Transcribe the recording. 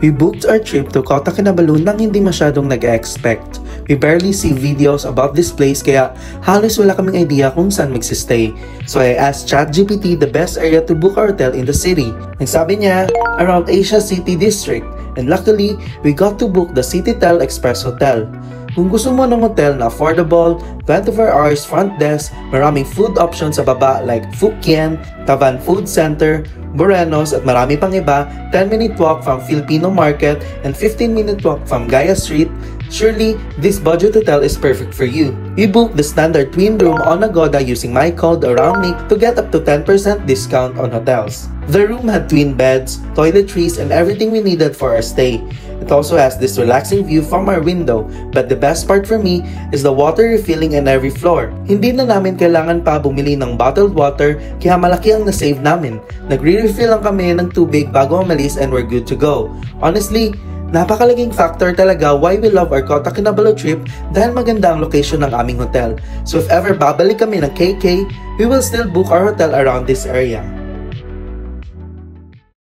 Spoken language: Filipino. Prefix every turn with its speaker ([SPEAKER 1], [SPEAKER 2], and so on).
[SPEAKER 1] We booked our trip to Kota Kinabalu nang hindi masyadong nag-expect. We barely see videos about this place kaya halos wala kaming idea kung saan magsistay. So I asked ChatGPT the best area to book our hotel in the city. Nagsabi niya, around Asia City District. And luckily, we got to book the Citytel Express Hotel. Kung gusto mo ng hotel na affordable, 24 hours front desk, maraming food options sa baba like Fukien, Tavan Food Center, Morenos at marami pang iba, 10-minute walk from Filipino Market and 15-minute walk from Gaya Street, surely this budget hotel is perfect for you. We booked the standard twin room on Agoda using my code around me to get up to 10% discount on hotels. The room had twin beds, toiletries, and everything we needed for our stay. It also has this relaxing view from our window, but the best part for me is the water refilling in every floor. Hindi na namin kailangan pa bumili ng bottled water kaya malaki ang na-save namin. Nagre-refill lang kami ng tubig bago umalis and we're good to go. Honestly, napakalaking factor talaga why we love our Kota Kinabalu trip dahil maganda ang location ng aming hotel. So if ever babalik kami ng KK, we will still book our hotel around this area.